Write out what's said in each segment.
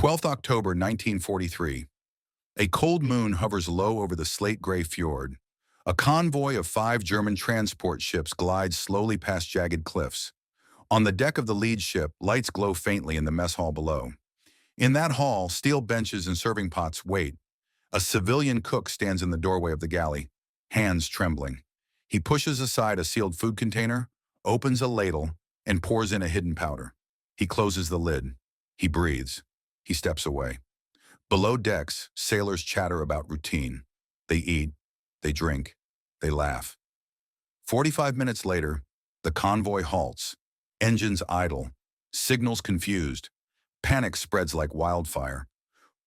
12th October 1943. A cold moon hovers low over the slate-gray fjord. A convoy of 5 German transport ships glides slowly past jagged cliffs. On the deck of the lead ship, lights glow faintly in the mess hall below. In that hall, steel benches and serving pots wait. A civilian cook stands in the doorway of the galley, hands trembling. He pushes aside a sealed food container, opens a ladle, and pours in a hidden powder. He closes the lid. He breathes. He steps away. Below decks, sailors chatter about routine. They eat, they drink, they laugh. 45 minutes later, the convoy halts, engines idle, signals confused. Panic spreads like wildfire.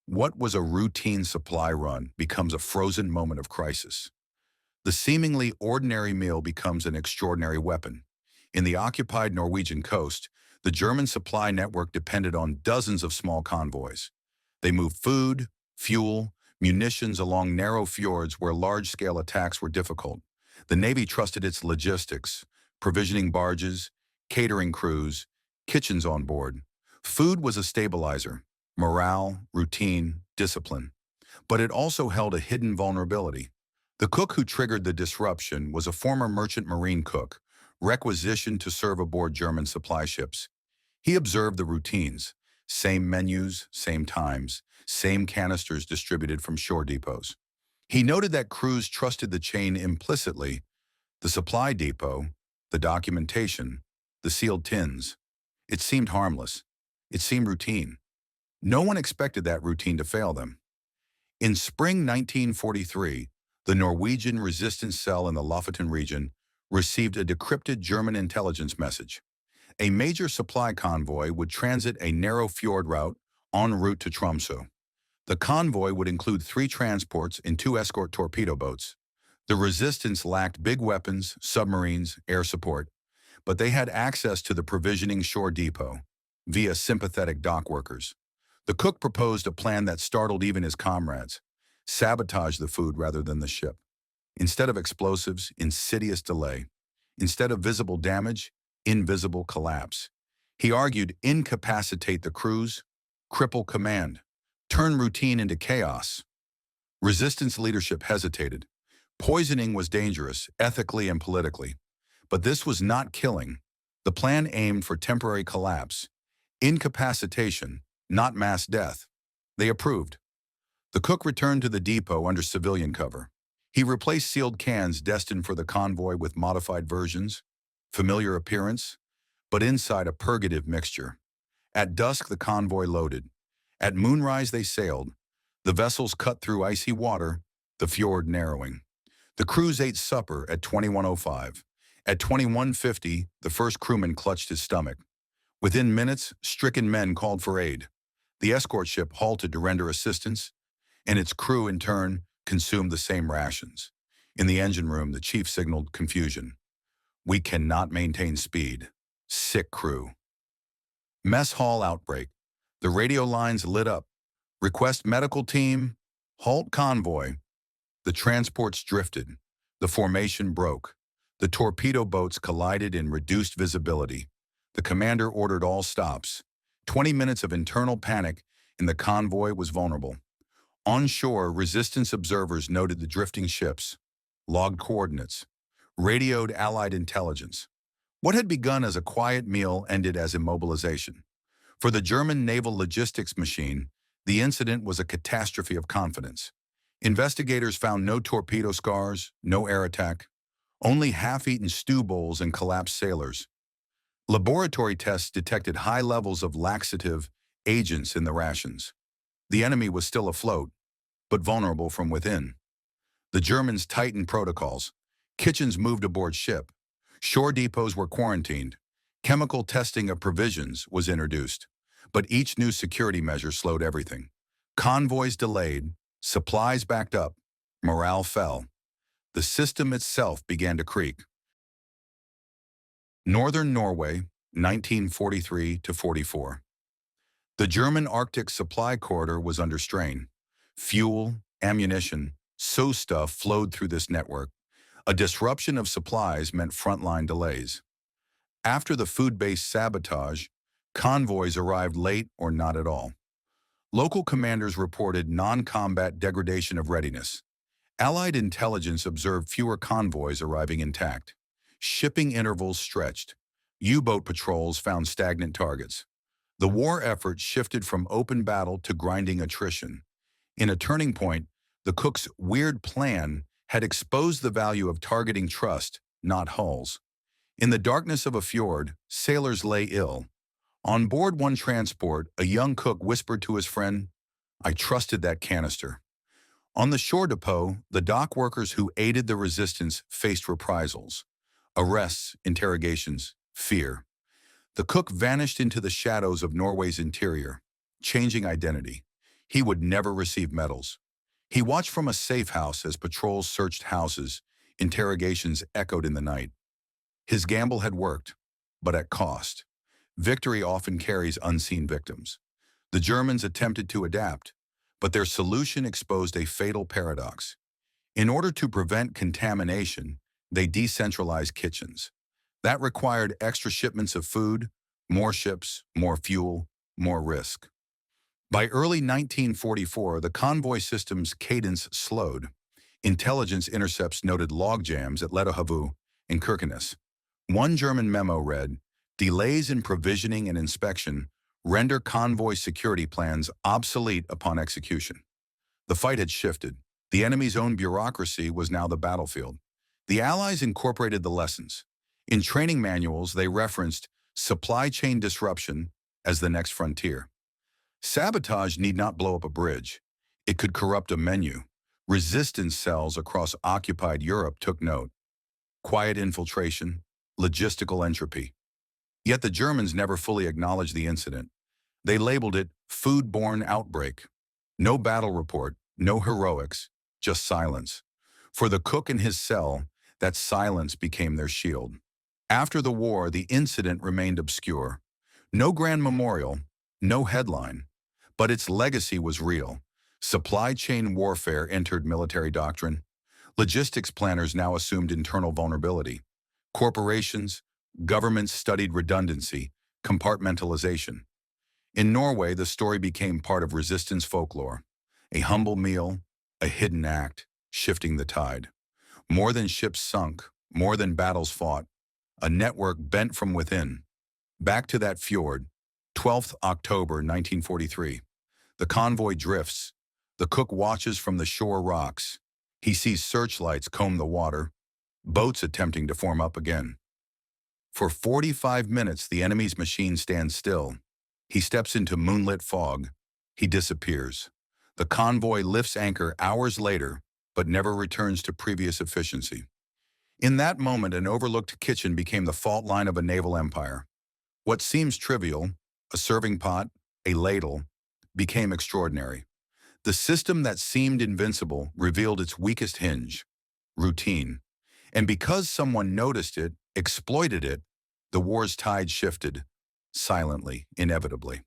What was a routine supply run becomes a frozen moment of crisis. The seemingly ordinary meal becomes an extraordinary weapon. In the occupied Norwegian coast, the German supply network depended on dozens of small convoys. They moved food, fuel, munitions along narrow fjords where large-scale attacks were difficult. The Navy trusted its logistics, provisioning barges, catering crews, kitchens on board. Food was a stabilizer, morale, routine, discipline. But it also held a hidden vulnerability. The cook who triggered the disruption was a former merchant marine cook, requisitioned to serve aboard German supply ships. He observed the routines, same menus, same times, same canisters distributed from shore depots. He noted that crews trusted the chain implicitly: the supply depot, the documentation, the sealed tins. It seemed harmless. It seemed routine. No one expected that routine to fail them. In spring 1943, the Norwegian resistance cell in the Lofoten region received a decrypted German intelligence message. A major supply convoy would transit a narrow fjord route en route to Tromsø. The convoy would include 3 transports and 2 escort torpedo boats. The resistance lacked big weapons, submarines, air support, but they had access to the provisioning shore depot via sympathetic dock workers. The cook proposed a plan that startled even his comrades: sabotage the food rather than the ship. Instead of explosives, insidious delay. Instead of visible damage, invisible collapse. He argued incapacitate the crews, cripple command, turn routine into chaos. Resistance leadership hesitated. Poisoning was dangerous, ethically and politically. But this was not killing. The plan aimed for temporary collapse, incapacitation, not mass death. They approved. The cook returned to the depot under civilian cover. He replaced sealed cans destined for the convoy with modified versions, familiar appearance, but inside a purgative mixture. At dusk, the convoy loaded. At moonrise, they sailed. The vessels cut through icy water, the fjord narrowing. The crews ate supper at 21:05. At 21:50, the first crewman clutched his stomach. Within minutes, stricken men called for aid. The escort ship halted to render assistance, and its crew, in turn, consumed the same rations. In the engine room, the chief signaled confusion. "We cannot maintain speed. Sick crew." Mess hall outbreak. The radio lines lit up. "Request medical team. Halt convoy." The transports drifted. The formation broke. The torpedo boats collided in reduced visibility. The commander ordered all stops. 20 minutes of internal panic, and the convoy was vulnerable. On shore, resistance observers noted the drifting ships, logged coordinates, radioed Allied intelligence. What had begun as a quiet meal ended as immobilization. For the German naval logistics machine, the incident was a catastrophe of confidence. Investigators found no torpedo scars, no air attack, only half-eaten stew bowls and collapsed sailors. Laboratory tests detected high levels of laxative agents in the rations. The enemy was still afloat, but vulnerable from within. The Germans tightened protocols. Kitchens moved aboard ship. Shore depots were quarantined. Chemical testing of provisions was introduced. But each new security measure slowed everything. Convoys delayed, supplies backed up, morale fell. The system itself began to creak. Northern Norway, 1943–44. The German Arctic supply corridor was under strain. Fuel, ammunition, stuff flowed through this network. A disruption of supplies meant frontline delays. After the food-based sabotage, convoys arrived late or not at all. Local commanders reported non-combat degradation of readiness. Allied intelligence observed fewer convoys arriving intact. Shipping intervals stretched. U-boat patrols found stagnant targets. The war effort shifted from open battle to grinding attrition. In a turning point, the cook's weird plan had exposed the value of targeting trust, not hulls. In the darkness of a fjord, sailors lay ill. On board one transport, a young cook whispered to his friend, "I trusted that canister." On the shore depot, the dock workers who aided the resistance faced reprisals. Arrests, interrogations, fear. The cook vanished into the shadows of Norway's interior, changing identity. He would never receive medals. He watched from a safe house as patrols searched houses, interrogations echoed in the night. His gamble had worked, but at cost. Victory often carries unseen victims. The Germans attempted to adapt, but their solution exposed a fatal paradox. In order to prevent contamination, they decentralized kitchens. That required extra shipments of food, more ships, more fuel, more risk. By early 1944, the convoy system's cadence slowed. Intelligence intercepts noted logjams at Letohavu and Kirkenes. One German memo read, "Delays in provisioning and inspection render convoy security plans obsolete upon execution." The fight had shifted. The enemy's own bureaucracy was now the battlefield. The Allies incorporated the lessons. In training manuals, they referenced supply chain disruption as the next frontier. Sabotage need not blow up a bridge. It could corrupt a menu. Resistance cells across occupied Europe took note. Quiet infiltration, logistical entropy. Yet the Germans never fully acknowledged the incident. They labeled it foodborne outbreak. No battle report, no heroics, just silence. For the cook in his cell, that silence became their shield. After the war, the incident remained obscure. No grand memorial, no headline, but its legacy was real. Supply chain warfare entered military doctrine. Logistics planners now assumed internal vulnerability. Corporations, governments studied redundancy, compartmentalization. In Norway, the story became part of resistance folklore. A humble meal, a hidden act, shifting the tide. More than ships sunk, more than battles fought, a network bent from within. Back to that fjord, 12th October 1943. The convoy drifts. The cook watches from the shore rocks. He sees searchlights comb the water, boats attempting to form up again. For 45 minutes, the enemy's machine stands still. He steps into moonlit fog. He disappears. The convoy lifts anchor hours later, but never returns to previous efficiency. In that moment, an overlooked kitchen became the fault line of a naval empire. What seems trivial, a serving pot, a ladle, became extraordinary. The system that seemed invincible revealed its weakest hinge, routine. And because someone noticed it, exploited it, the war's tide shifted, silently, inevitably.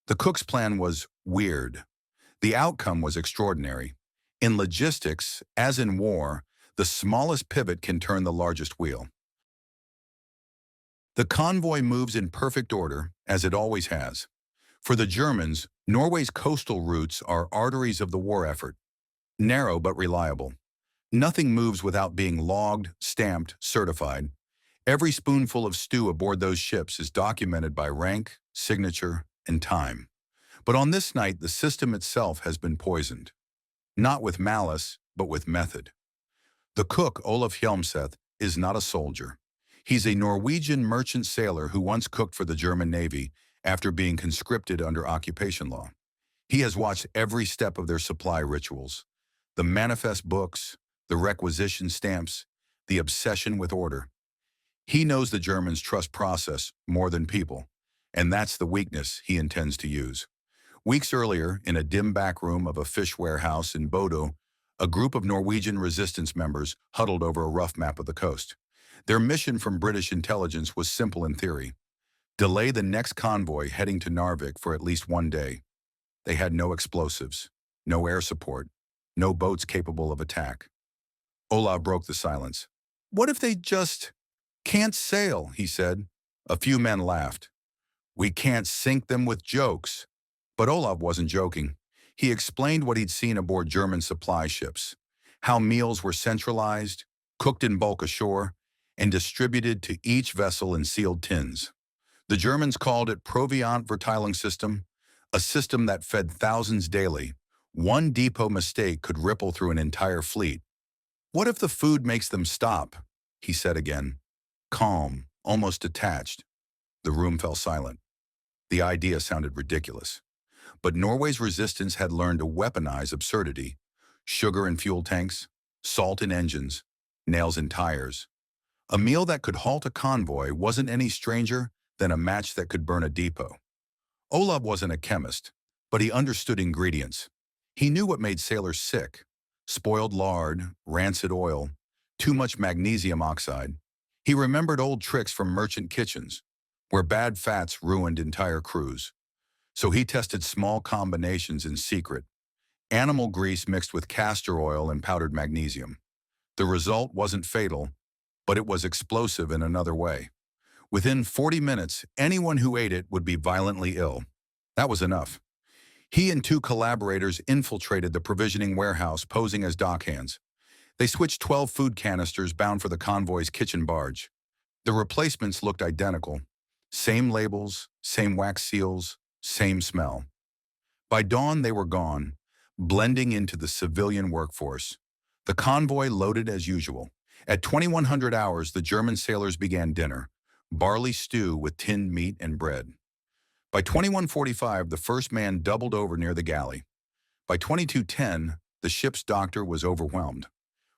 The cook's plan was weird. The outcome was extraordinary. In logistics, as in war, the smallest pivot can turn the largest wheel. The convoy moves in perfect order, as it always has. For the Germans, Norway's coastal routes are arteries of the war effort, narrow but reliable. Nothing moves without being logged, stamped, certified. Every spoonful of stew aboard those ships is documented by rank, signature, and time. But on this night, the system itself has been poisoned. Not with malice, but with method. The cook, Olaf Hjelmseth, is not a soldier. He's a Norwegian merchant sailor who once cooked for the German Navy after being conscripted under occupation law. He has watched every step of their supply rituals, the manifest books, the requisition stamps, the obsession with order. He knows the Germans trust process more than people, and that's the weakness he intends to use. Weeks earlier, in a dim back room of a fish warehouse in Bodo, a group of Norwegian resistance members huddled over a rough map of the coast. Their mission from British intelligence was simple in theory: delay the next convoy heading to Narvik for at least one day. They had no explosives, no air support, no boats capable of attack. Olav broke the silence. "What if they just can't sail?" he said. A few men laughed. "We can't sink them with jokes." But Olaf wasn't joking. He explained what he'd seen aboard German supply ships, how meals were centralized, cooked in bulk ashore, and distributed to each vessel in sealed tins. The Germans called it Proviant Verteilung System, a system that fed thousands daily. One depot mistake could ripple through an entire fleet. What if the food makes them stop? He said again. Calm, almost detached. The room fell silent. The idea sounded ridiculous. But Norway's resistance had learned to weaponize absurdity. Sugar in fuel tanks, salt in engines, nails in tires. A meal that could halt a convoy wasn't any stranger than a match that could burn a depot. Olav wasn't a chemist, but he understood ingredients. He knew what made sailors sick. Spoiled lard, rancid oil, too much magnesium oxide. He remembered old tricks from merchant kitchens, where bad fats ruined entire crews. So he tested small combinations in secret. Animal grease mixed with castor oil and powdered magnesium. The result wasn't fatal, but it was explosive in another way. Within 40 minutes, anyone who ate it would be violently ill. That was enough. He and two collaborators infiltrated the provisioning warehouse, posing as dockhands. They switched 12 food canisters bound for the convoy's kitchen barge. The replacements looked identical. Same labels, same wax seals, same smell. By dawn, they were gone, blending into the civilian workforce. The convoy loaded as usual. At 2100 hours, the German sailors began dinner, barley stew with tinned meat and bread. By 2145, the first man doubled over near the galley. By 2210, the ship's doctor was overwhelmed.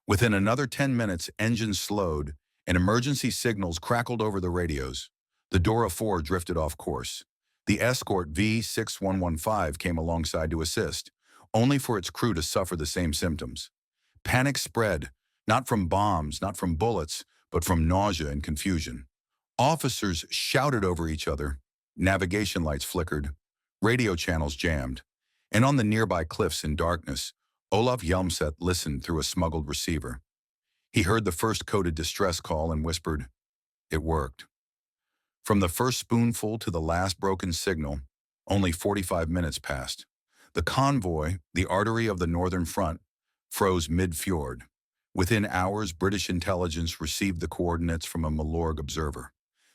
Within another 10 minutes, engines slowed, and emergency signals crackled over the radios. The Dora 4 drifted off course. The escort V6115 came alongside to assist, only for its crew to suffer the same symptoms. Panic spread, not from bombs, not from bullets, but from nausea and confusion. Officers shouted over each other. Navigation lights flickered. Radio channels jammed. And on the nearby cliffs in darkness, Olaf Hjelmset listened through a smuggled receiver. He heard the first coded distress call and whispered, "It worked." From the first spoonful to the last broken signal, only 45 minutes passed. The convoy, the artery of the northern front, froze mid-fjord. Within hours, British intelligence received the coordinates from a Malorg observer.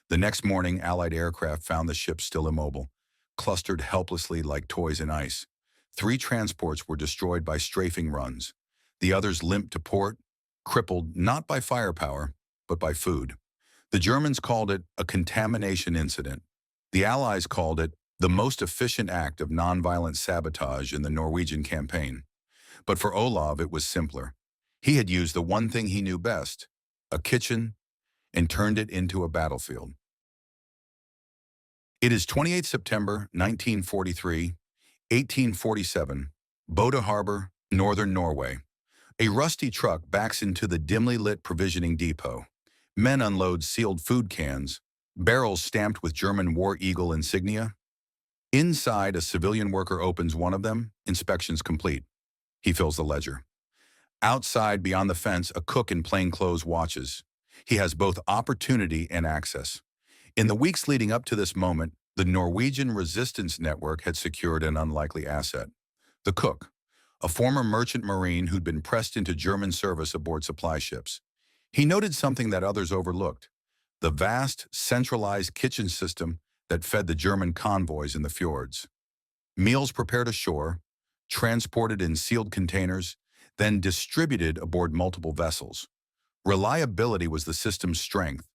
The next morning, Allied aircraft found the ship still immobile, clustered helplessly like toys in ice. 3 transports were destroyed by strafing runs. The others limped to port, crippled not by firepower, but by food. The Germans called it a contamination incident. The Allies called it the most efficient act of nonviolent sabotage in the Norwegian campaign. But for Olav, it was simpler. He had used the one thing he knew best, a kitchen, and turned it into a battlefield. It is 28 September 1943, 1847, Bodø Harbor, northern Norway. A rusty truck backs into the dimly lit provisioning depot. Men unload sealed food cans, barrels stamped with German War Eagle insignia. Inside, a civilian worker opens one of them, inspections complete. He fills the ledger. Outside, beyond the fence, a cook in plain clothes watches. He has both opportunity and access. In the weeks leading up to this moment, the Norwegian resistance network had secured an unlikely asset. The cook, a former merchant marine who'd been pressed into German service aboard supply ships. He noted something that others overlooked: the vast, centralized kitchen system that fed the German convoys in the fjords. Meals prepared ashore, transported in sealed containers, then distributed aboard multiple vessels. Reliability was the system's strength,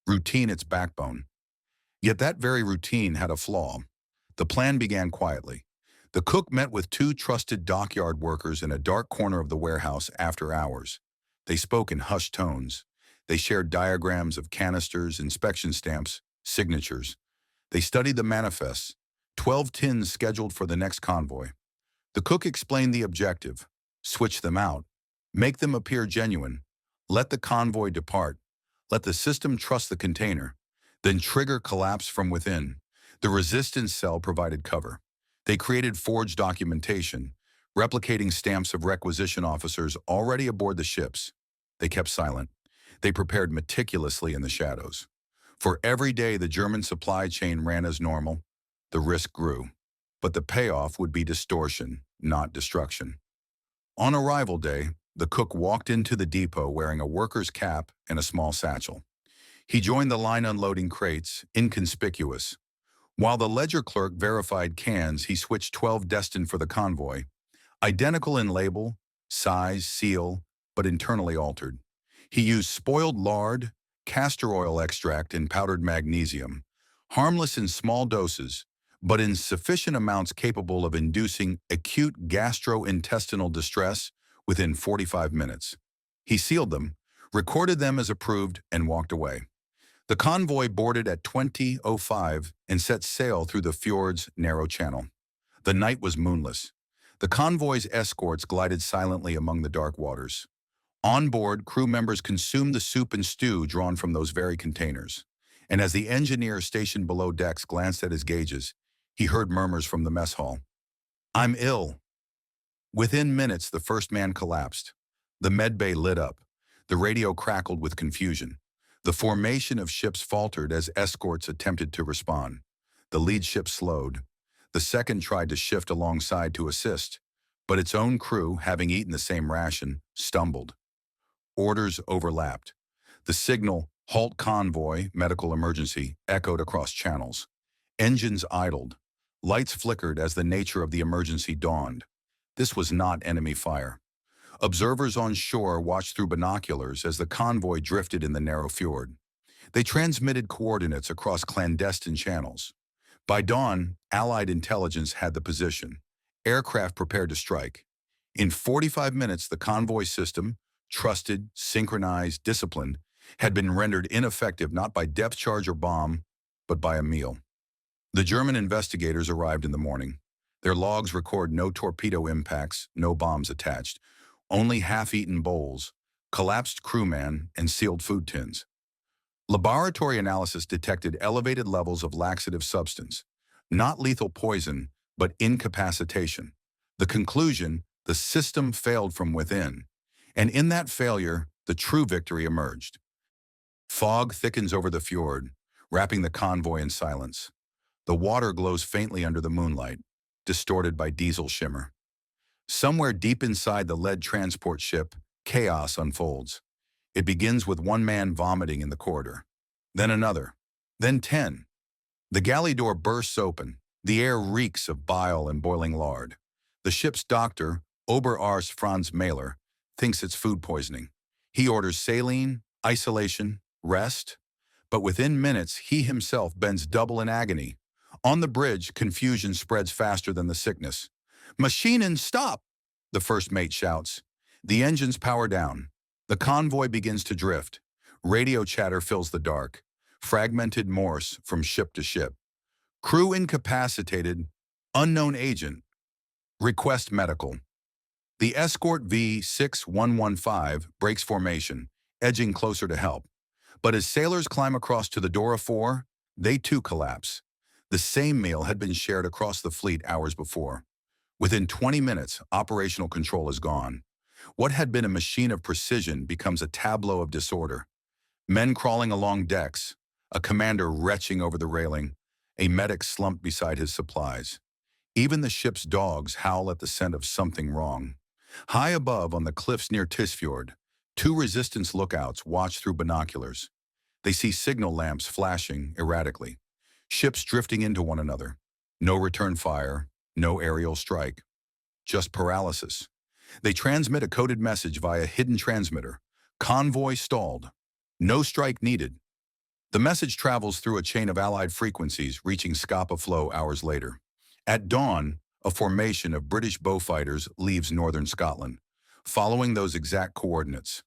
routine its backbone. Yet that very routine had a flaw. The plan began quietly. The cook met with 2 trusted dockyard workers in a dark corner of the warehouse after hours. They spoke in hushed tones. They shared diagrams of canisters, inspection stamps, signatures. They studied the manifests, 12 tins scheduled for the next convoy. The cook explained the objective: switch them out, make them appear genuine, let the convoy depart, let the system trust the container, then trigger collapse from within. The resistance cell provided cover. They created forged documentation, replicating stamps of requisition officers already aboard the ships. They kept silent. They prepared meticulously in the shadows. For every day the German supply chain ran as normal, the risk grew. but the payoff would be distortion, not destruction. On arrival day, the cook walked into the depot wearing a worker's cap and a small satchel. He joined the line unloading crates, inconspicuous. While the ledger clerk verified cans, he switched 12 destined for the convoy, identical in label, size, seal, but internally altered. He used spoiled lard, castor oil extract, and powdered magnesium, harmless in small doses, but in sufficient amounts capable of inducing acute gastrointestinal distress within 45 minutes. He sealed them, recorded them as approved, and walked away. The convoy boarded at 20:05 and set sail through the fjord's narrow channel. The night was moonless. The convoy's escorts glided silently among the dark waters. On board, crew members consumed the soup and stew drawn from those very containers. And as the engineer stationed below decks glanced at his gauges, he heard murmurs from the mess hall. "I'm ill." Within minutes, the first man collapsed. The medbay lit up. The radio crackled with confusion. The formation of ships faltered as escorts attempted to respond. The lead ship slowed. The second tried to shift alongside to assist, but its own crew, having eaten the same ration, stumbled. Orders overlapped. The signal, "Halt convoy, medical emergency," echoed across channels. Engines idled. Lights flickered as the nature of the emergency dawned. This was not enemy fire. Observers on shore watched through binoculars as the convoy drifted in the narrow fjord. They transmitted coordinates across clandestine channels. By dawn, Allied intelligence had the position. Aircraft prepared to strike. In 45 minutes, the convoy system, trusted, synchronized, disciplined, had been rendered ineffective not by depth charge or bomb, but by a meal. The German investigators arrived in the morning. Their logs record no torpedo impacts, no bombs attached, only half-eaten bowls, collapsed crewman, and sealed food tins. Laboratory analysis detected elevated levels of laxative substance, not lethal poison, but incapacitation. The conclusion, the system failed from within, and in that failure, the true victory emerged. Fog thickens over the fjord, wrapping the convoy in silence. The water glows faintly under the moonlight, distorted by diesel shimmer. Somewhere deep inside the lead transport ship, chaos unfolds. It begins with one man vomiting in the corridor, then another, then 10. The galley door bursts open. The air reeks of bile and boiling lard. The ship's doctor, Oberarzt Franz Mahler, thinks it's food poisoning. He orders saline, isolation, rest, but within minutes, he himself bends double in agony. On the bridge, confusion spreads faster than the sickness. "Maschinen, stop!" the first mate shouts. The engines power down. The convoy begins to drift. Radio chatter fills the dark. Fragmented Morse from ship to ship. Crew incapacitated. Unknown agent. Request medical. The escort V6115 breaks formation, edging closer to help. But as sailors climb across to the Dora 4, they too collapse. The same meal had been shared across the fleet hours before. Within 20 minutes, operational control is gone. What had been a machine of precision becomes a tableau of disorder. Men crawling along decks, a commander retching over the railing, a medic slumped beside his supplies. Even the ship's dogs howl at the scent of something wrong. High above on the cliffs near Tisfjord, two resistance lookouts watch through binoculars. They see signal lamps flashing erratically, ships drifting into one another. No return fire, no aerial strike, just paralysis. They transmit a coded message via hidden transmitter. Convoy stalled. No strike needed. The message travels through a chain of Allied frequencies, reaching Scapa Flow hours later. At dawn, a formation of British Beaufighters leaves northern Scotland, following those exact coordinates.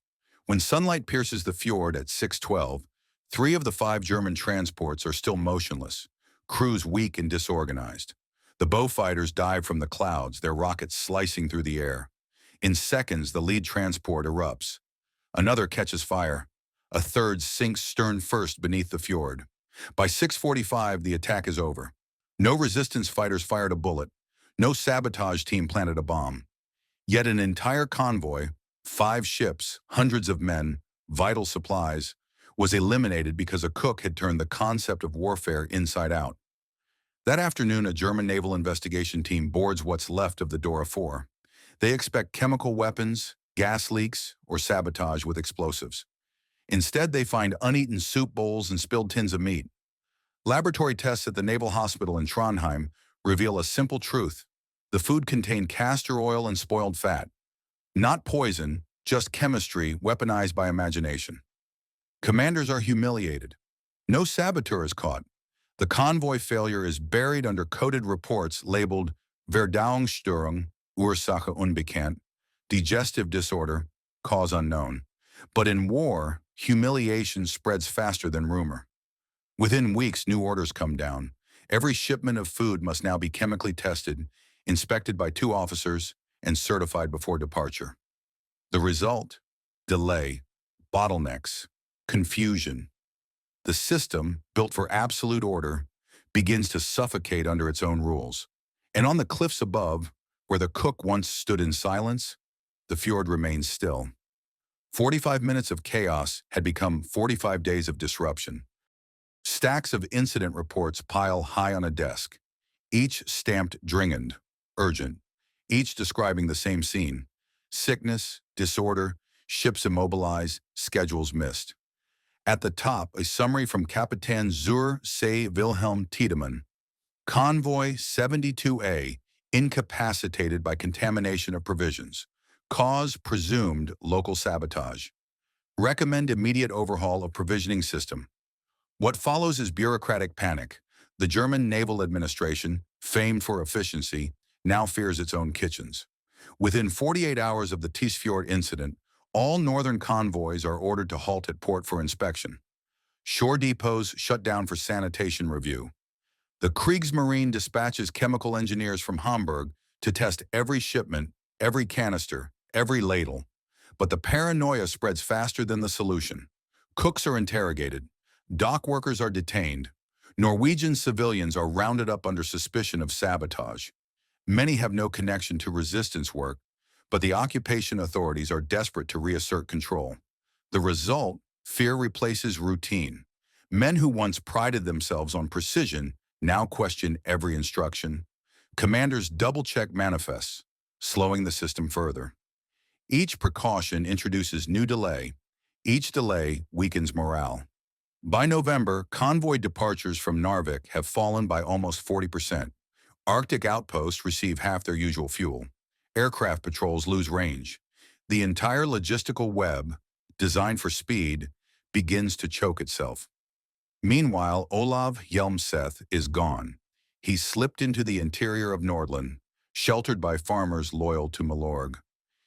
When sunlight pierces the fjord at 6:12, 3 of the 5 German transports are still motionless, crews weak and disorganized. The Beaufighters dive from the clouds, their rockets slicing through the air. In seconds, the lead transport erupts. Another catches fire. A third sinks stern first beneath the fjord. By 6:45, the attack is over. No resistance fighters fired a bullet. No sabotage team planted a bomb. Yet an entire convoy, 5 ships, hundreds of men, vital supplies, was eliminated because a cook had turned the concept of warfare inside out. That afternoon, a German naval investigation team boards what's left of the Dora 4. They expect chemical weapons, gas leaks, or sabotage with explosives. Instead, they find uneaten soup bowls and spilled tins of meat. Laboratory tests at the Naval Hospital in Trondheim reveal a simple truth. The food contained castor oil and spoiled fat. Not poison, just chemistry weaponized by imagination. Commanders are humiliated. No saboteur is caught. The convoy failure is buried under coded reports labeled Verdauungsstörung, Ursache unbekannt, digestive disorder, cause unknown. But in war, humiliation spreads faster than rumor. Within weeks, new orders come down. Every shipment of food must now be chemically tested, inspected by 2 officers, and certified before departure. The result? Delay, bottlenecks, confusion. The system, built for absolute order, begins to suffocate under its own rules. And on the cliffs above, where the cook once stood in silence, the fjord remains still. 45 minutes of chaos had become 45 days of disruption. Stacks of incident reports pile high on a desk, each stamped dringend, urgent, each describing the same scene: sickness, disorder, ships immobilized, schedules missed. At the top, a summary from Kapitän zur See Wilhelm Tiedemann. Convoy 72A, incapacitated by contamination of provisions. Cause presumed local sabotage. Recommend immediate overhaul of provisioning system. What follows is bureaucratic panic. The German Naval Administration, famed for efficiency, now fears its own kitchens. Within 48 hours of the Tisfjord incident, all northern convoys are ordered to halt at port for inspection. Shore depots shut down for sanitation review. The Kriegsmarine dispatches chemical engineers from Hamburg to test every shipment, every canister, every ladle. But the paranoia spreads faster than the solution. Cooks are interrogated. Dock workers are detained. Norwegian civilians are rounded up under suspicion of sabotage. Many have no connection to resistance work, but the occupation authorities are desperate to reassert control. The result? Fear replaces routine. Men who once prided themselves on precision now question every instruction. Commanders double-check manifests, slowing the system further. Each precaution introduces new delay. Each delay weakens morale. By November, convoy departures from Narvik have fallen by almost 40%. Arctic outposts receive half their usual fuel. Aircraft patrols lose range. The entire logistical web, designed for speed, begins to choke itself. Meanwhile, Olav Hjelmseth is gone. He's slipped into the interior of Nordland, sheltered by farmers loyal to Malorg.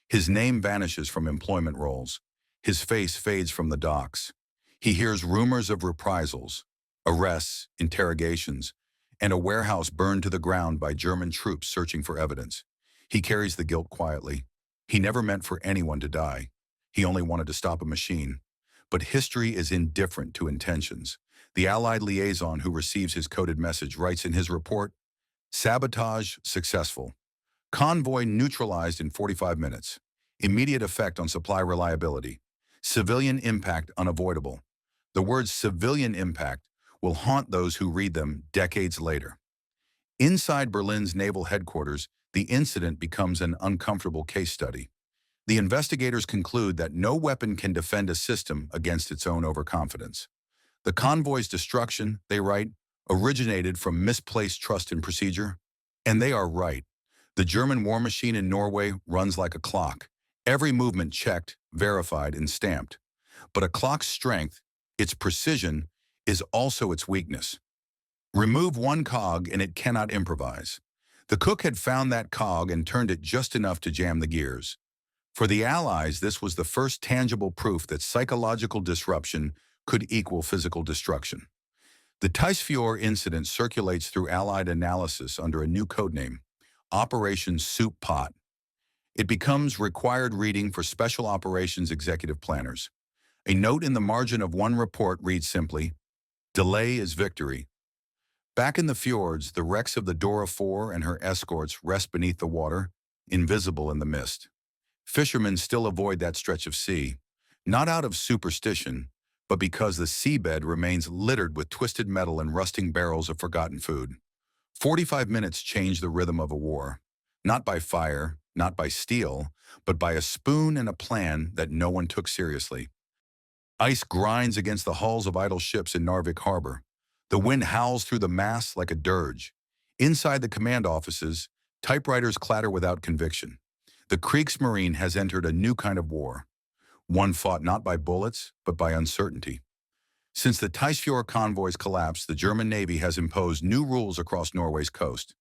His name vanishes from employment rolls. His face fades from the docks. He hears rumors of reprisals, arrests, interrogations, and a warehouse burned to the ground by German troops searching for evidence. He carries the guilt quietly. He never meant for anyone to die. He only wanted to stop a machine. But history is indifferent to intentions. The Allied liaison who receives his coded message writes in his report, "Sabotage successful. Convoy neutralized in 45 minutes. Immediate effect on supply reliability. Civilian impact unavoidable." The words civilian impact will haunt those who read them decades later. Inside Berlin's naval headquarters, the incident becomes an uncomfortable case study. The investigators conclude that no weapon can defend a system against its own overconfidence. The convoy's destruction, they write, originated from misplaced trust in procedure. And they are right. The German war machine in Norway runs like a clock. Every movement checked, verified, and stamped. But a clock's strength, its precision, is also its weakness. Remove one cog and it cannot improvise. The cook had found that cog and turned it just enough to jam the gears. For the Allies, this was the first tangible proof that psychological disruption could equal physical destruction. The Tisfjord incident circulates through Allied analysis under a new codename, Operation Soup Pot. It becomes required reading for Special Operations executive planners. A note in the margin of one report reads simply, "Delay is victory." Back in the fjords, the wrecks of the Dora 4 and her escorts rest beneath the water, invisible in the mist. Fishermen still avoid that stretch of sea, not out of superstition, but because the seabed remains littered with twisted metal and rusting barrels of forgotten food. 45 minutes changed the rhythm of a war. Not by fire, not by steel, but by a spoon and a plan that no one took seriously. Ice grinds against the hulls of idle ships in Narvik Harbor. The wind howls through the masts like a dirge. Inside the command offices, typewriters clatter without conviction. The Kriegsmarine has entered a new kind of war, one fought not by bullets, but by uncertainty. Since the Tysfjord convoy's collapse, the German Navy has imposed new rules across Norway's coast.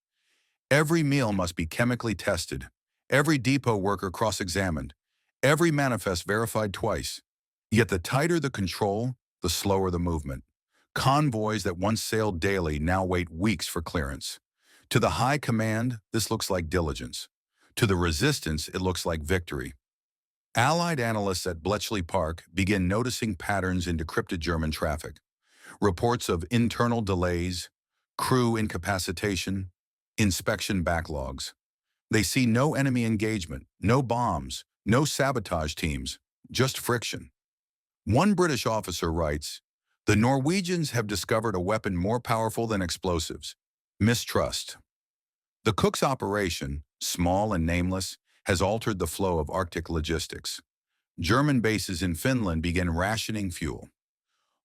Every meal must be chemically tested, every depot worker cross-examined, every manifest verified twice. Yet the tighter the control, the slower the movement. Convoys that once sailed daily now wait weeks for clearance. To the high command, this looks like diligence. To the resistance, it looks like victory. Allied analysts at Bletchley Park begin noticing patterns in decrypted German traffic. Reports of internal delays, crew incapacitation, inspection backlogs. They see no enemy engagement, no bombs, no sabotage teams, just friction. One British officer writes, "The Norwegians have discovered a weapon more powerful than explosives: mistrust." The Cook's operation, small and nameless, has altered the flow of Arctic logistics. German bases in Finland begin rationing fuel.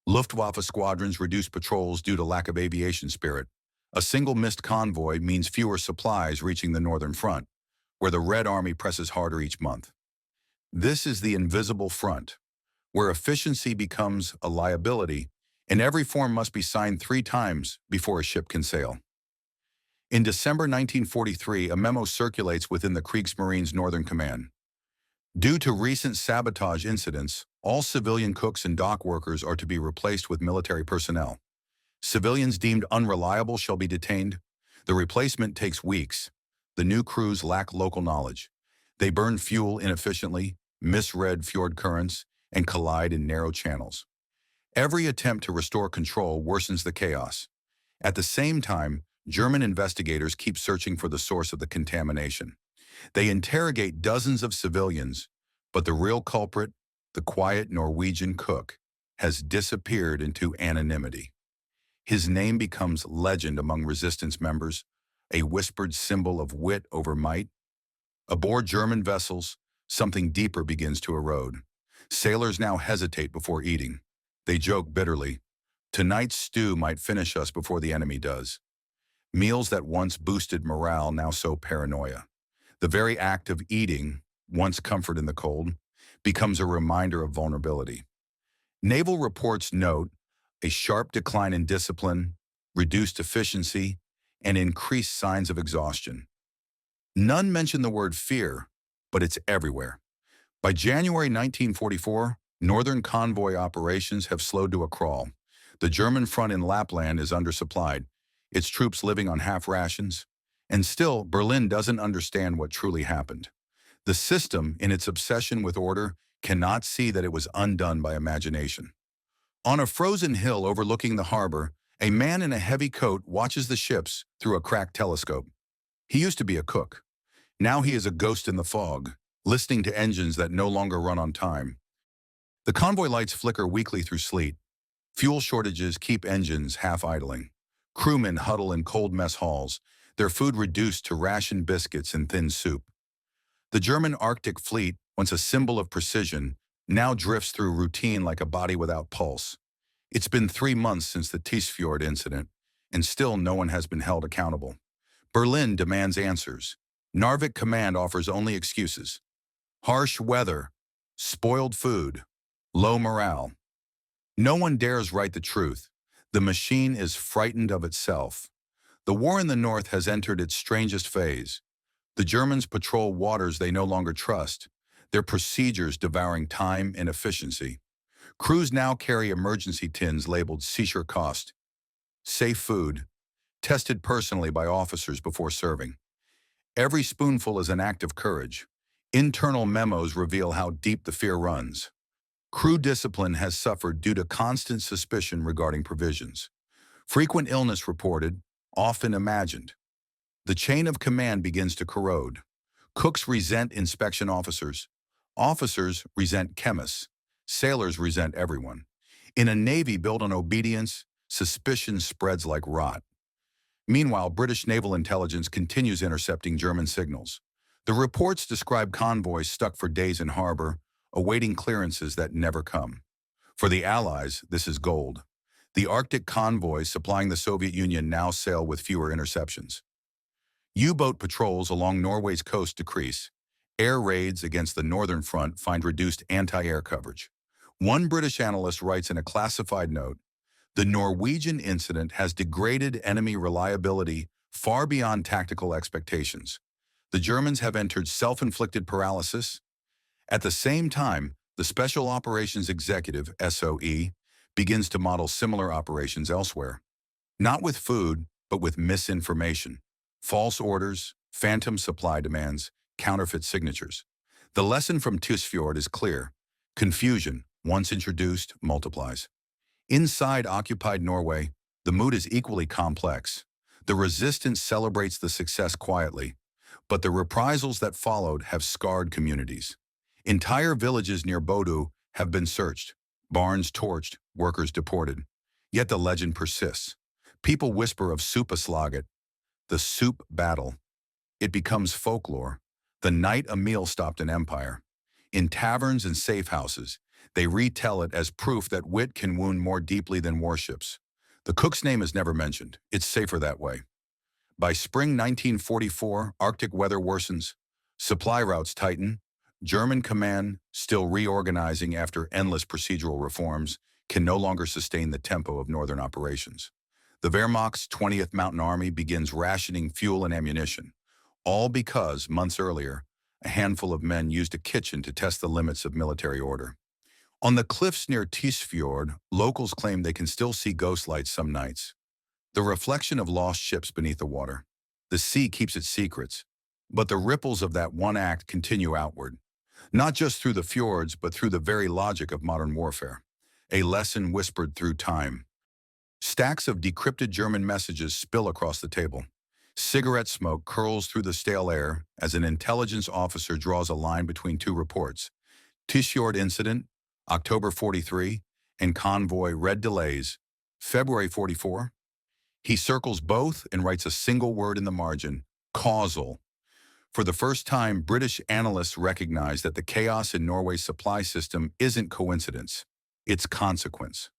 Luftwaffe squadrons reduce patrols due to lack of aviation spirit. A single missed convoy means fewer supplies reaching the northern front, where the Red Army presses harder each month. This is the invisible front, where efficiency becomes a liability, and every form must be signed 3 times before a ship can sail. In December 1943, a memo circulates within the Kriegsmarine's Northern Command. Due to recent sabotage incidents, all civilian cooks and dock workers are to be replaced with military personnel. Civilians deemed unreliable shall be detained. The replacement takes weeks. The new crews lack local knowledge. They burn fuel inefficiently, misread fjord currents, and collide in narrow channels. Every attempt to restore control worsens the chaos. At the same time, German investigators keep searching for the source of the contamination. They interrogate dozens of civilians, but the real culprit, the quiet Norwegian cook, has disappeared into anonymity. His name becomes legend among resistance members, a whispered symbol of wit over might. Aboard German vessels, something deeper begins to erode. Sailors now hesitate before eating. They joke bitterly, "Tonight's stew might finish us before the enemy does." Meals that once boosted morale now sow paranoia. The very act of eating, once comfort in the cold, becomes a reminder of vulnerability. Naval reports note a sharp decline in discipline, reduced efficiency, and increased signs of exhaustion. None mention the word fear, but it's everywhere. By January 1944, Northern convoy operations have slowed to a crawl. The German front in Lapland is undersupplied, its troops living on half rations, and still Berlin doesn't understand what truly happened. The system, in its obsession with order, cannot see that it was undone by imagination. On a frozen hill overlooking the harbor, a man in a heavy coat watches the ships through a cracked telescope. He used to be a cook. Now he is a ghost in the fog, listening to engines that no longer run on time. The convoy lights flicker weakly through sleet. Fuel shortages keep engines half idling. Crewmen huddle in cold mess halls, their food reduced to ration biscuits and thin soup. The German Arctic fleet, once a symbol of precision, now drifts through routine like a body without pulse. It's been 3 months since the Tysfjord incident, and still no one has been held accountable. Berlin demands answers. Narvik Command offers only excuses. Harsh weather, spoiled food, low morale. No one dares write the truth. The machine is frightened of itself. The war in the north has entered its strangest phase. The Germans patrol waters they no longer trust, their procedures devouring time and efficiency. Crews now carry emergency tins labeled "Sicher Kost," safe food, tested personally by officers before serving. Every spoonful is an act of courage. Internal memos reveal how deep the fear runs. Crew discipline has suffered due to constant suspicion regarding provisions. Frequent illness reported, often imagined. The chain of command begins to corrode. Cooks resent inspection officers. Officers resent chemists. Sailors resent everyone. In a navy built on obedience, suspicion spreads like rot. Meanwhile, British naval intelligence continues intercepting German signals. The reports describe convoys stuck for days in harbor, awaiting clearances that never come. For the Allies, this is gold. The Arctic convoys supplying the Soviet Union now sail with fewer interceptions. U-boat patrols along Norway's coast decrease. Air raids against the northern front find reduced anti-air coverage. One British analyst writes in a classified note, "The Norwegian incident has degraded enemy reliability far beyond tactical expectations. The Germans have entered self-inflicted paralysis. At the same time, the Special Operations Executive, SOE, begins to model similar operations elsewhere. Not with food, but with misinformation. False orders, phantom supply demands, counterfeit signatures. The lesson from Tysfjord is clear. Confusion, once introduced, multiplies. Inside occupied Norway, the mood is equally complex. The resistance celebrates the success quietly, but the reprisals that followed have scarred communities. Entire villages near Bodø have been searched, barns torched, workers deported. Yet the legend persists. People whisper of Supaslaget, the soup battle. It becomes folklore, the night a meal stopped an empire. In taverns and safe houses, they retell it as proof that wit can wound more deeply than warships. The cook's name is never mentioned. It's safer that way. By spring 1944, Arctic weather worsens. Supply routes tighten. German command, still reorganizing after endless procedural reforms, can no longer sustain the tempo of northern operations. The Wehrmacht's 20th Mountain Army begins rationing fuel and ammunition, all because, months earlier, a handful of men used a kitchen to test the limits of military order. On the cliffs near Tysfjord, locals claim they can still see ghost lights some nights. The reflection of lost ships beneath the water. The sea keeps its secrets, but the ripples of that one act continue outward. Not just through the fjords, but through the very logic of modern warfare. A lesson whispered through time. Stacks of decrypted German messages spill across the table. Cigarette smoke curls through the stale air as an intelligence officer draws a line between two reports. Tysfjord incident, October 43, and Convoy red delays, February 44. He circles both and writes a single word in the margin, causal. For the first time, British analysts recognize that the chaos in Norway's supply system isn't coincidence, it's consequence.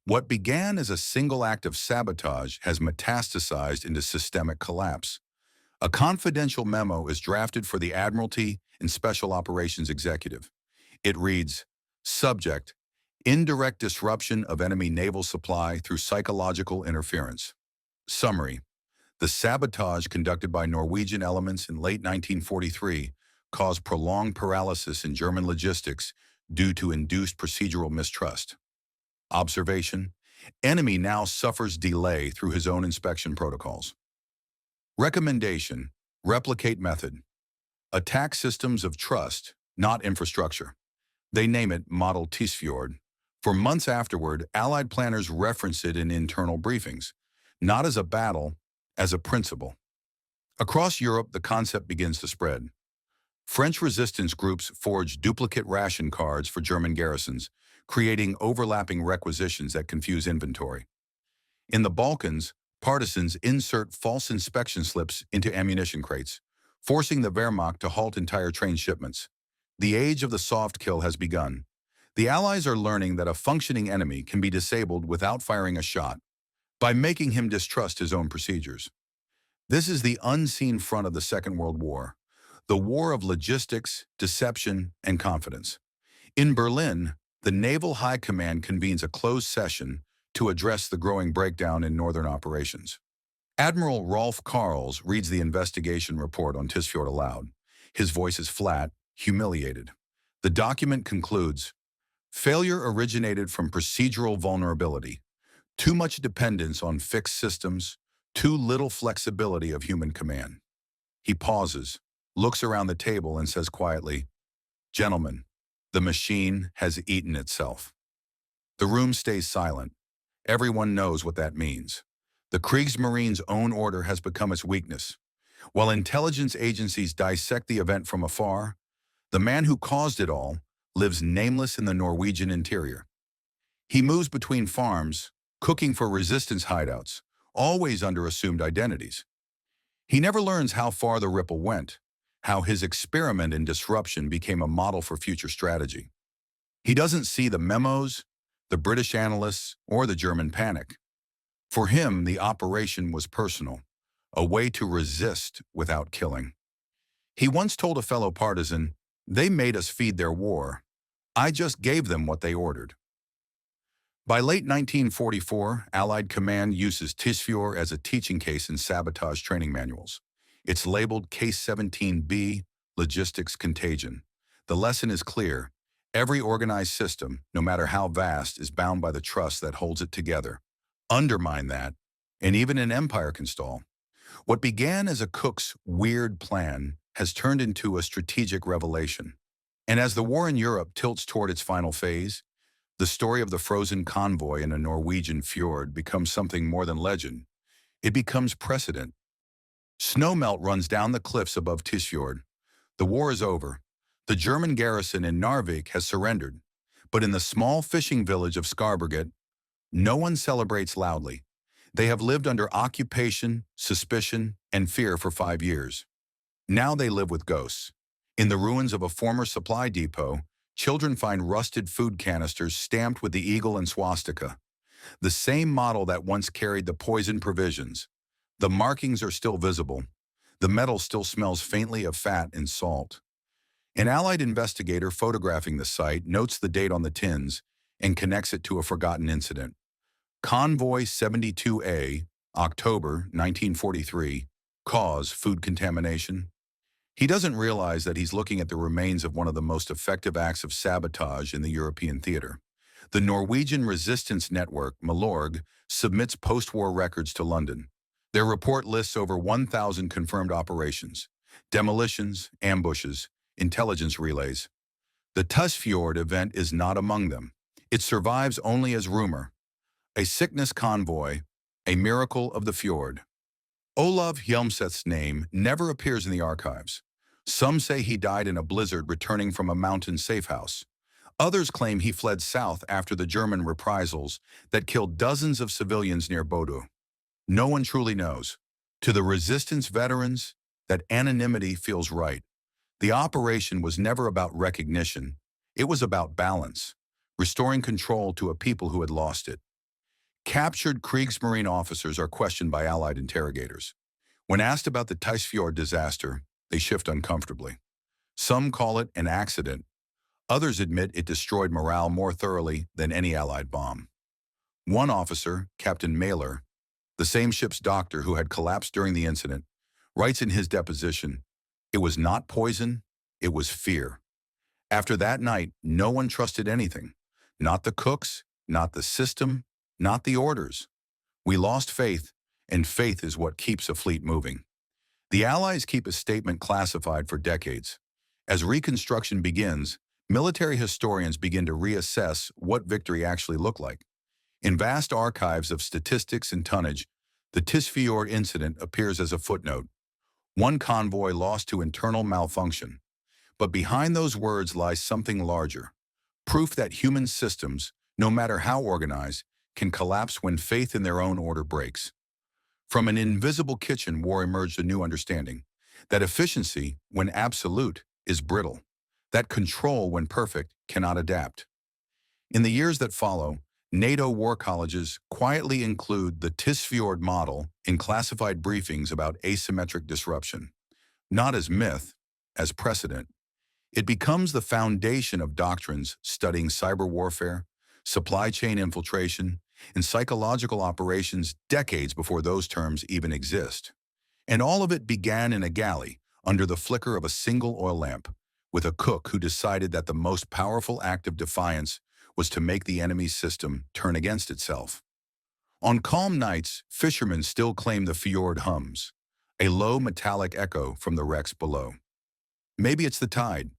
What began as a single act of sabotage has metastasized into systemic collapse. A confidential memo is drafted for the Admiralty and Special Operations Executive. It reads, Subject, indirect disruption of enemy naval supply through psychological interference. Summary, the sabotage conducted by Norwegian elements in late 1943 caused prolonged paralysis in German logistics due to induced procedural mistrust. Observation, enemy now suffers delay through his own inspection protocols. Recommendation, replicate method. Attack systems of trust, not infrastructure. They name it Model Tysfjord. For months afterward, Allied planners reference it in internal briefings, not as a battle, as a principle. Across Europe, the concept begins to spread. French resistance groups forge duplicate ration cards for German garrisons, creating overlapping requisitions that confuse inventory. In the Balkans, partisans insert false inspection slips into ammunition crates, forcing the Wehrmacht to halt entire train shipments. The age of the soft kill has begun. The Allies are learning that a functioning enemy can be disabled without firing a shot, by making him distrust his own procedures. This is the unseen front of the Second World War, the war of logistics, deception, and confidence. In Berlin, the Naval High Command convenes a closed session to address the growing breakdown in northern operations. Admiral Rolf Karls reads the investigation report on Tysfjord aloud. His voice is flat, humiliated. The document concludes, failure originated from procedural vulnerability, too much dependence on fixed systems, too little flexibility of human command. He pauses, looks around the table and says quietly, Gentlemen, the machine has eaten itself. The room stays silent. Everyone knows what that means. The Kriegsmarine's own order has become its weakness. While intelligence agencies dissect the event from afar, the man who caused it all lives nameless in the Norwegian interior. He moves between farms, cooking for resistance hideouts, always under assumed identities. He never learns how far the ripple went, how his experiment in disruption became a model for future strategy. He doesn't see the memos, the British analysts, or the German panic. For him, the operation was personal, a way to resist without killing. He once told a fellow partisan, "They made us feed their war. I just gave them what they ordered." By late 1944, Allied Command uses Tisfjord as a teaching case in sabotage training manuals. It's labeled Case 17B, Logistics Contagion. The lesson is clear. Every organized system, no matter how vast, is bound by the trust that holds it together. Undermine that, and even an empire can stall. What began as a cook's weird plan has turned into a strategic revelation. And as the war in Europe tilts toward its final phase, the story of the frozen convoy in a Norwegian fjord becomes something more than legend. It becomes precedent. Snowmelt runs down the cliffs above Tisfjord. The war is over. The German garrison in Narvik has surrendered. But in the small fishing village of Skarberget, no one celebrates loudly. They have lived under occupation, suspicion, and fear for 5 years. Now they live with ghosts. In the ruins of a former supply depot, children find rusted food canisters stamped with the eagle and swastika, the same model that once carried the poisoned provisions. The markings are still visible. The metal still smells faintly of fat and salt. An Allied investigator photographing the site notes the date on the tins and connects it to a forgotten incident. Convoy 72A, October 1943, cause food contamination. He doesn't realize that he's looking at the remains of one of the most effective acts of sabotage in the European theater. The Norwegian resistance network, Milorg, submits post-war records to London. Their report lists over 1,000 confirmed operations, demolitions, ambushes, intelligence relays. The Tusfjord event is not among them. It survives only as rumor. A sickness convoy, a miracle of the fjord. Olav Hjelmset's name never appears in the archives. Some say he died in a blizzard returning from a mountain safe house. Others claim he fled south after the German reprisals that killed dozens of civilians near Bodø. No one truly knows. To the resistance veterans, that anonymity feels right. The operation was never about recognition. It was about balance, restoring control to a people who had lost it. Captured Kriegsmarine officers are questioned by Allied interrogators. When asked about the Tisfjord disaster, they shift uncomfortably. Some call it an accident. Others admit it destroyed morale more thoroughly than any Allied bomb. One officer, Captain Mailer, the same ship's doctor who had collapsed during the incident, writes in his deposition, "It was not poison, it was fear." After that night, no one trusted anything. Not the cooks, not the system, not the orders. We lost faith, and faith is what keeps a fleet moving. The Allies keep a statement classified for decades. As reconstruction begins, military historians begin to reassess what victory actually looked like. In vast archives of statistics and tonnage, the Tisfjord incident appears as a footnote. One convoy lost to internal malfunction. But behind those words lies something larger. Proof that human systems, no matter how organized, can collapse when faith in their own order breaks. From an invisible kitchen war emerged a new understanding. That efficiency, when absolute, is brittle. That control, when perfect, cannot adapt. In the years that follow, NATO war colleges quietly include the Tisfjord model in classified briefings about asymmetric disruption. Not as myth, as precedent. It becomes the foundation of doctrines studying cyber warfare, supply chain infiltration, and psychological operations decades before those terms even exist. And all of it began in a galley, under the flicker of a single oil lamp, with a cook who decided that the most powerful act of defiance was to make the enemy's system turn against itself. On calm nights, fishermen still claim the fjord hums, a low metallic echo from the wrecks below. Maybe it's the tide.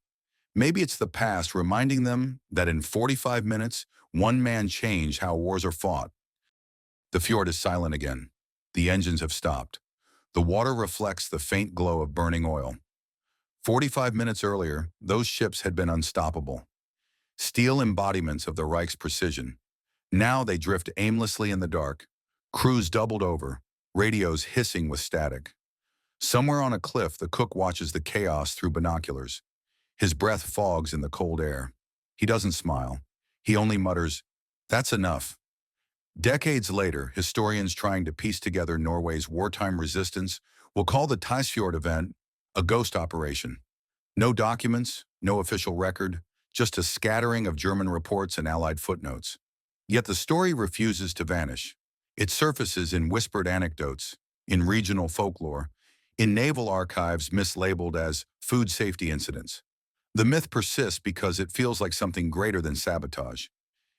Maybe it's the past reminding them that in 45 minutes, one man changed how wars are fought. The fjord is silent again. The engines have stopped. The water reflects the faint glow of burning oil. 45 minutes earlier, those ships had been unstoppable. Steel embodiments of the Reich's precision. Now they drift aimlessly in the dark. Crews doubled over, radios hissing with static. Somewhere on a cliff, the cook watches the chaos through binoculars. His breath fogs in the cold air. He doesn't smile. He only mutters, "That's enough." Decades later, historians trying to piece together Norway's wartime resistance will call the Tysfjord event a ghost operation. No documents, no official record, just a scattering of German reports and Allied footnotes. Yet the story refuses to vanish. It surfaces in whispered anecdotes, in regional folklore, in naval archives mislabeled as food safety incidents. The myth persists because it feels like something greater than sabotage.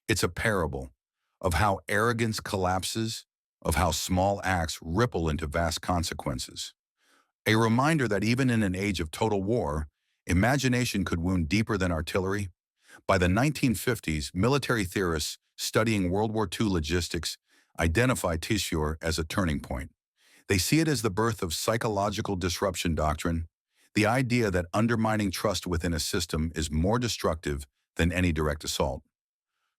It's a parable of how arrogance collapses, of how small acts ripple into vast consequences. A reminder that even in an age of total war, imagination could wound deeper than artillery. By the 1950s, military theorists studying World War II logistics identify Tissure as a turning point. They see it as the birth of psychological disruption doctrine, the idea that undermining trust within a system is more destructive than any direct assault.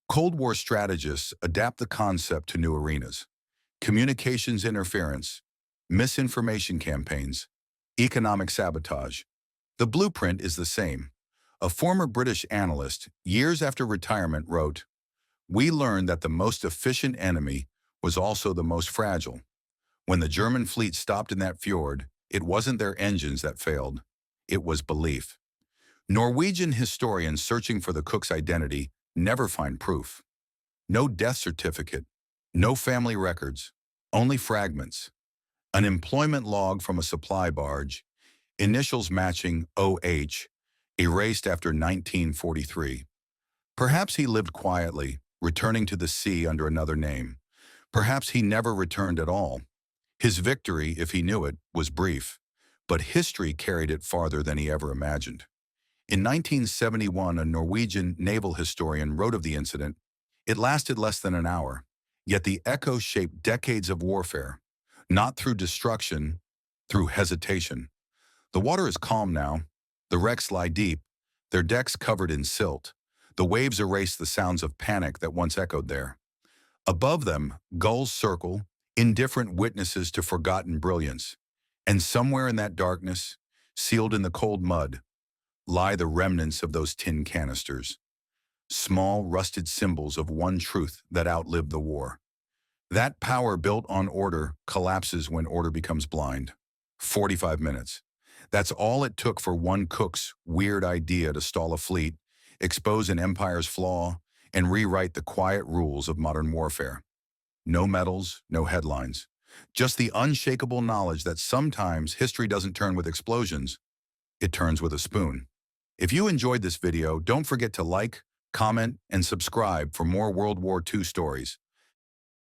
Cold War strategists adapt the concept to new arenas: communications interference, misinformation campaigns, economic sabotage. The blueprint is the same. A former British analyst, years after retirement, wrote, "We learned that the most efficient enemy was also the most fragile. When the German fleet stopped in that fjord, it wasn't their engines that failed. It was belief." Norwegian historians searching for the cook's identity never find proof. No death certificate, no family records, only fragments. An employment log from a supply barge, initials matching OH, erased after 1943. Perhaps he lived quietly, returning to the sea under another name. Perhaps he never returned at all. His victory, if he knew it, was brief, but history carried it farther than he ever imagined. In 1971, a Norwegian naval historian wrote of the incident. It lasted less than an hour, yet the echo shaped decades of warfare, not through destruction, through hesitation. The water is calm now. The wrecks lie deep, their decks covered in silt. The waves erase the sounds of panic that once echoed there. Above them, gulls circle, indifferent witnesses to forgotten brilliance. And somewhere in that darkness, sealed in the cold mud, lie the remnants of those tin canisters. Small, rusted symbols of one truth that outlived the war. That power built on order collapses when order becomes blind. 45 minutes. That's all it took for one cook's weird idea to stall a fleet, expose an empire's flaw, and rewrite the quiet rules of modern warfare. No medals, no headlines. Just the unshakable knowledge that sometimes history doesn't turn with explosions, it turns with a spoon. If you enjoyed this video, don't forget to like, comment, and subscribe for more World War II stories.